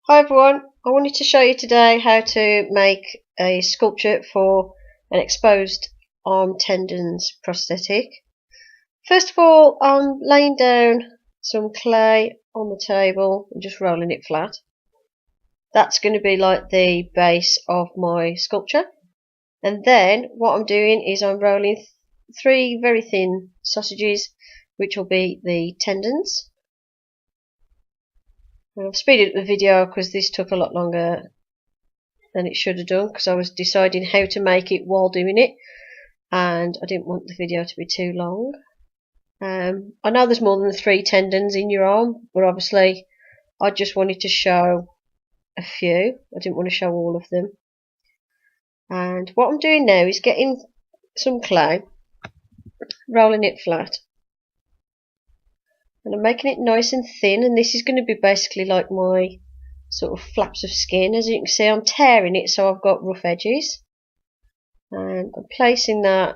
Hi everyone, I wanted to show you today how to make a sculpture for an exposed arm tendons prosthetic. First of all, I'm laying down some clay on the table and just rolling it flat. That's going to be like the base of my sculpture. And then what I'm doing is I'm rolling three very thin sausages, which will be the tendons. I've speeded up the video because this took a lot longer than it should have done, because I was deciding how to make it while doing it and I didn't want the video to be too long. I know there's more than 3 tendons in your arm, but obviously I just wanted to show a few. I didn't want to show all of them. And what I'm doing now is getting some clay, rolling it flat, and I'm making it nice and thin, and this is going to be basically like my sort of flaps of skin. As you can see, I'm tearing it so I've got rough edges, and I'm placing that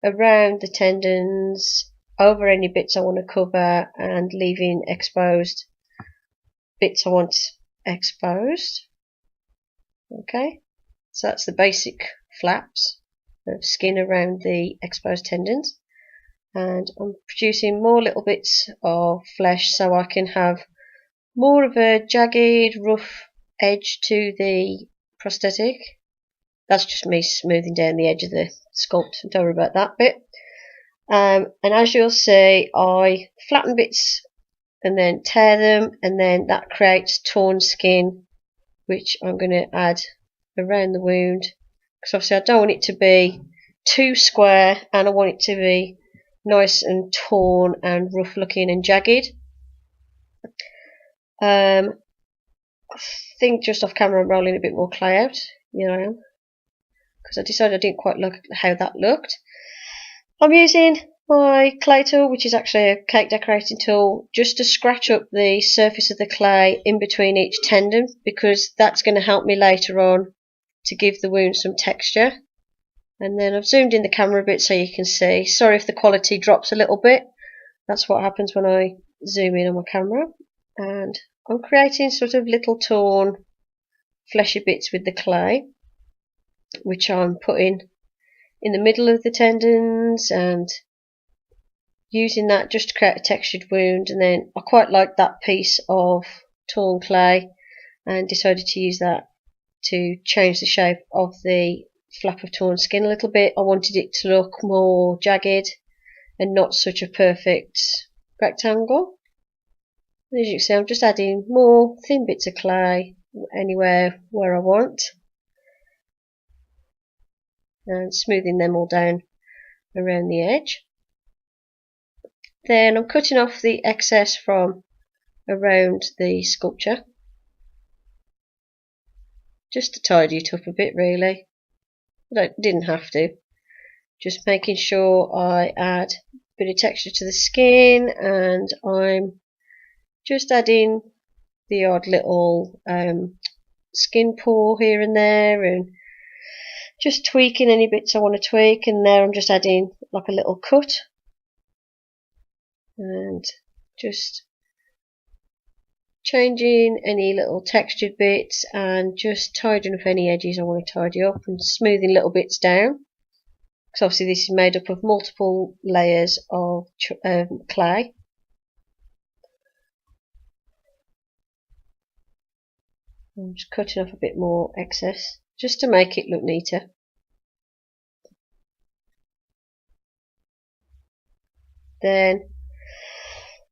around the tendons, over any bits I want to cover, and leaving exposed bits I want exposed. Okay, so that's the basic flaps of skin around the exposed tendons. And I'm producing more little bits of flesh so I can have more of a jagged, rough edge to the prosthetic. That's just me smoothing down the edge of the sculpt, don't worry about that bit. And as you'll see, I flatten bits and then tear them, and then that creates torn skin, which I'm going to add around the wound, because obviously I don't want it to be too square, and I want it to be nice and torn and rough looking and jagged. I think just off camera I'm rolling a bit more clay out, because I decided I didn't quite like how that looked. I'm using my clay tool, which is actually a cake decorating tool, just to scratch up the surface of the clay in between each tendon, because that's going to help me later on to give the wound some texture. And then I've zoomed in the camera a bit so you can see. Sorry if the quality drops a little bit. That's what happens when I zoom in on my camera. And I'm creating sort of little torn fleshy bits with the clay, which I'm putting in the middle of the tendons and using that just to create a textured wound. And then I quite like that piece of torn clay and decided to use that to change the shape of the flap of torn skin a little bit. I wanted it to look more jagged and not such a perfect rectangle. As you can see, I'm just adding more thin bits of clay anywhere where I want and smoothing them all down around the edge. Then I'm cutting off the excess from around the sculpture, just to tidy it up a bit really. I didn't have to. Just making sure I add a bit of texture to the skin, and I'm just adding the odd little skin pore here and there, and just tweaking any bits I want to tweak. And there I'm just adding like a little cut and just changing any little textured bits and just tidying up any edges I want to tidy up, and smoothing little bits down, because obviously this is made up of multiple layers of clay. I'm just cutting off a bit more excess just to make it look neater. Then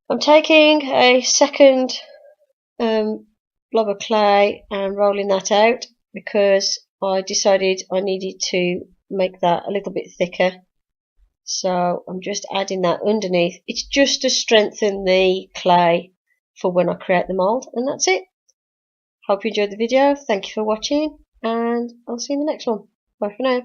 I'm taking a second blob of clay and rolling that out, because I decided I needed to make that a little bit thicker. So I'm just adding that underneath. It's just to strengthen the clay for when I create the mould, and that's it. Hope you enjoyed the video. Thank you for watching, and I'll see you in the next one. Bye for now.